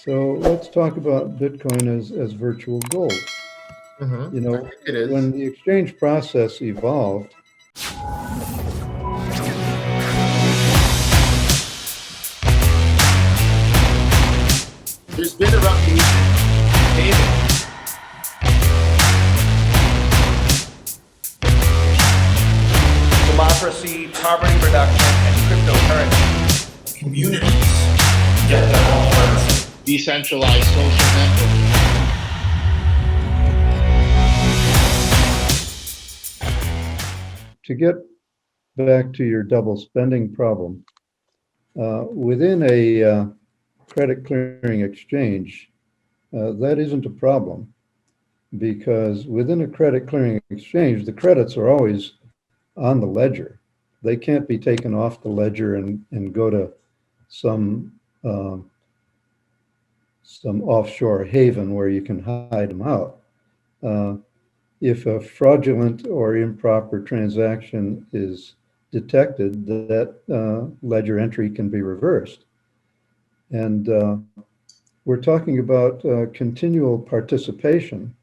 So let's talk about Bitcoin as virtual gold. You I know, think it is. when the exchange process evolved, There's been a revolution in payment, democracy, poverty reduction, and cryptocurrency. Communities get their own currency. Decentralized social networks. to get back to your double spending problem, within a credit clearing exchange, that isn't a problem because within a credit clearing exchange, the credits are always on the ledger. They can't be taken off the ledger and go to some uh, some offshore haven where you can hide them out. Uh, if a fraudulent or improper transaction is detected, that ledger entry can be reversed. And we're talking about continual participation.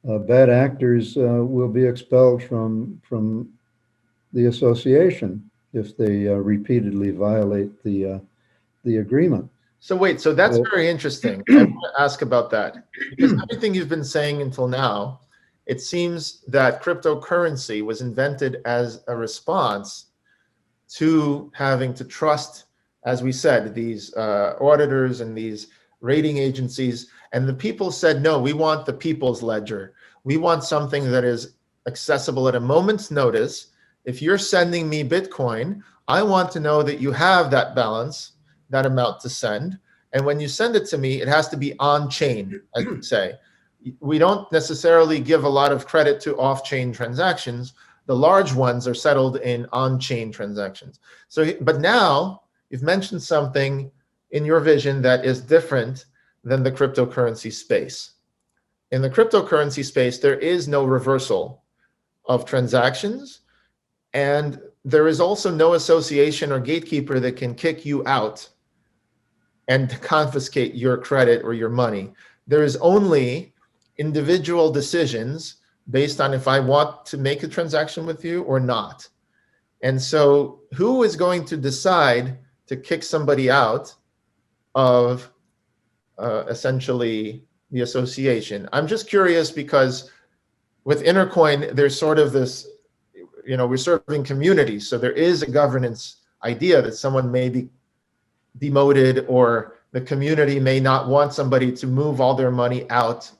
Bad actors will be expelled from the association if they repeatedly violate the agreement. So wait, so that's So, very interesting. I want to ask about that because everything you've been saying until now, it seems that cryptocurrency was invented as a response to having to trust, as we said, these auditors and these rating agencies. And the people said, no, we want the people's ledger. We want something that is accessible at a moment's notice. If you're sending me Bitcoin, I want to know that you have that balance, that amount to send. And when you send it to me, it has to be on chain, as we say. We don't necessarily give a lot of credit to off-chain transactions. The large ones are settled in on-chain transactions. So, but now you've mentioned something in your vision that is different than the cryptocurrency space. In the cryptocurrency space, there is no reversal of transactions, and there is also no association or gatekeeper that can kick you out and confiscate your credit or your money. There is only individual decisions based on if I want to make a transaction with you or not. And so who is going to decide to kick somebody out of essentially the association? I'm just curious because with Intercoin, there's sort of this, we're serving communities. So there is a governance idea that someone may be demoted or the community may not want somebody to move all their money out.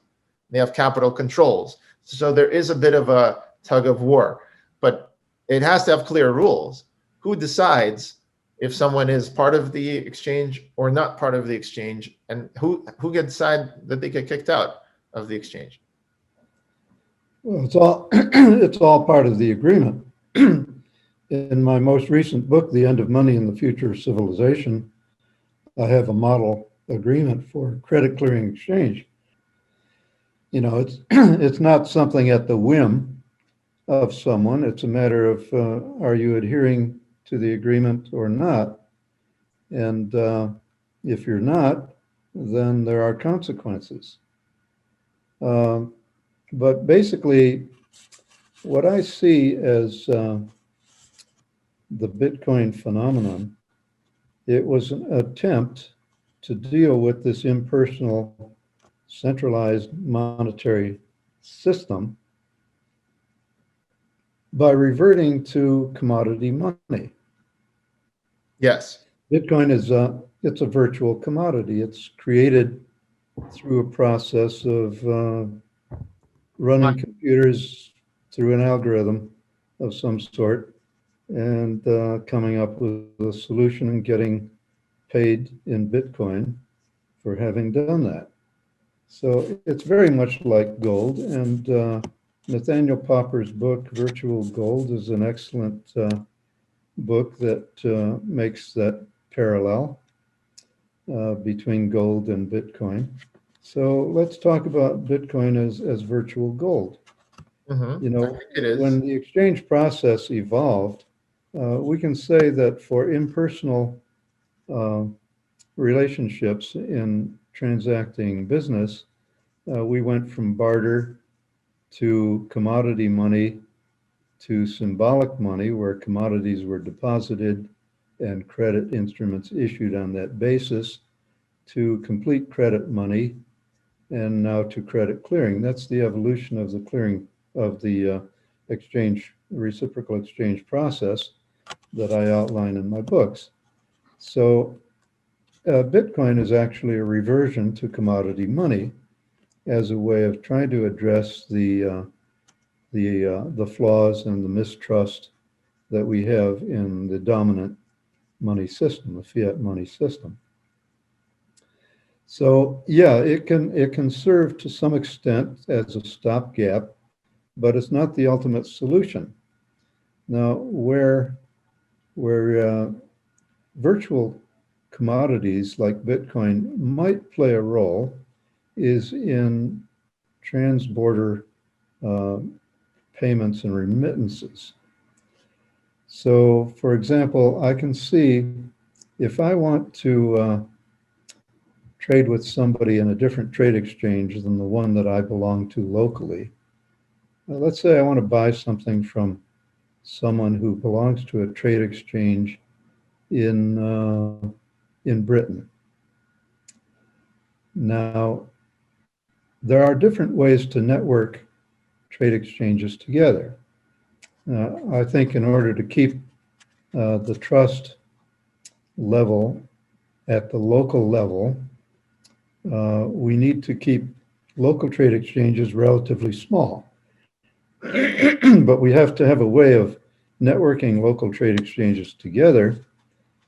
They have capital controls. So there is a bit of a tug of war, but it has to have clear rules. Who decides if someone is part of the exchange or not part of the exchange, and who can decide that they get kicked out of the exchange? well, it's all part of the agreement. In my most recent book, The End of Money and the Future of Civilization, I have a model agreement for credit clearing exchange. It's not something at the whim of someone. It's a matter of are you adhering to the agreement or not? And if you're not, then there are consequences. But basically, what I see as the Bitcoin phenomenon, it was an attempt to deal with this impersonal, centralized monetary system by reverting to commodity money. Yes. Bitcoin it's a virtual commodity. It's created through a process of running computers through an algorithm of some sort and coming up with a solution and getting paid in Bitcoin for having done that. So it's very much like gold, and Nathaniel Popper's book, Virtual Gold, is an excellent book that makes that parallel between gold and Bitcoin. So let's talk about Bitcoin as virtual gold. I think it is. When the exchange process evolved, we can say that for impersonal relationships in transacting business, we went from barter to commodity money to symbolic money, where commodities were deposited and credit instruments issued on that basis, to complete credit money, and now to credit clearing. That's the evolution of the clearing of the exchange, reciprocal exchange process that I outline in my books. So Bitcoin is actually a reversion to commodity money as a way of trying to address the flaws and the mistrust that we have in the dominant money system, the fiat money system. So yeah, it can serve to some extent as a stopgap, but it's not the ultimate solution. Now, where virtual commodities like Bitcoin might play a role is in trans-border payments and remittances. So, for example, I can see if I want to trade with somebody in a different trade exchange than the one that I belong to locally. Let's say I want to buy something from someone who belongs to a trade exchange in Britain. Now, there are different ways to network trade exchanges together. I think in order to keep the trust level at the local level, we need to keep local trade exchanges relatively small. But we have to have a way of networking local trade exchanges together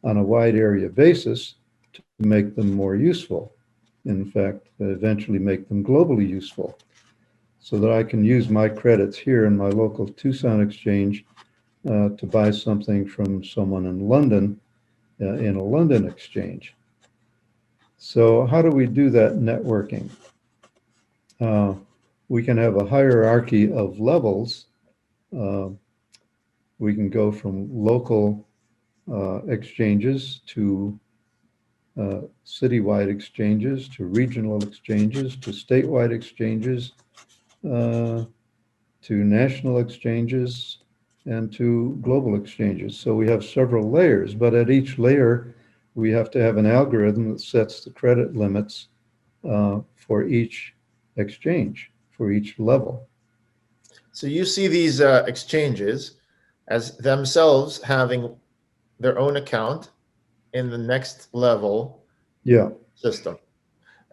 on a wide area basis to make them more useful. In fact, eventually make them globally useful, so that I can use my credits here in my local Tucson exchange to buy something from someone in London in a London exchange. So how do we do that networking? We can have a hierarchy of levels. We can go from local exchanges to citywide exchanges, to regional exchanges, to statewide exchanges, to national exchanges, and to global exchanges. So we have several layers, but at each layer, we have to have an algorithm that sets the credit limits for each exchange, for each level. So you see these exchanges as themselves having their own account in the next level Yeah. system.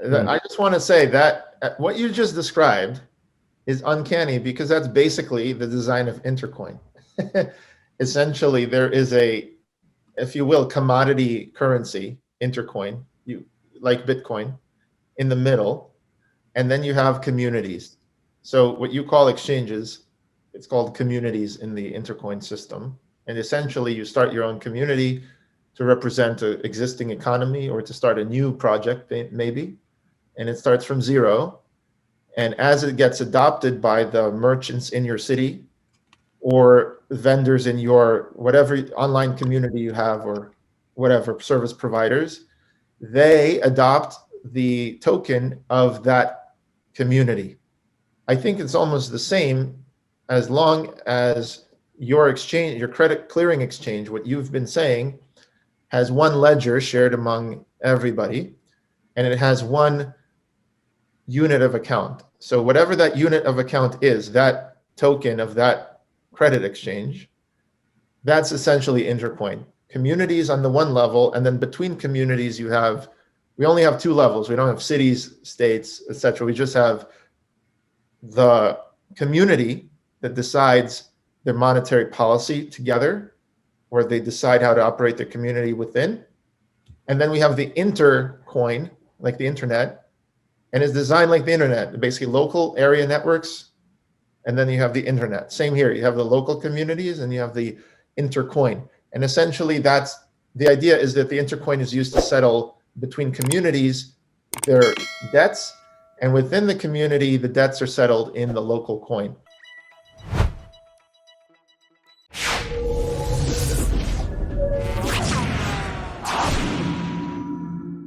Right. I just want to say that what you just described is uncanny, because that's basically the design of Intercoin. Essentially, there is a, if you will, commodity currency, Intercoin, like Bitcoin, in the middle, and then you have communities. So what you call exchanges, it's called communities in the Intercoin system. And essentially, you start your own community to represent an existing economy or to start a new project, maybe. And it starts from zero. And as it gets adopted by the merchants in your city or vendors in your whatever online community you have or whatever service providers, they adopt the token of that community. I think it's almost the same as long as your exchange, your credit clearing exchange, what you've been saying, has one ledger shared among everybody, and it has one unit of account. So whatever that unit of account is, that token of that credit exchange, that's essentially Intercoin. Communities on the one level, and then between communities you have, we only have two levels. We don't have cities, states, etc. We just have the community that decides their monetary policy together, where they decide how to operate their community within. And then we have the intercoin, like the internet, and it's designed like the internet, basically local area networks. And then you have the internet. Same here, you have the local communities and you have the intercoin. And essentially that's, the idea is that the intercoin is used to settle between communities their debts, and within the community, the debts are settled in the local coin.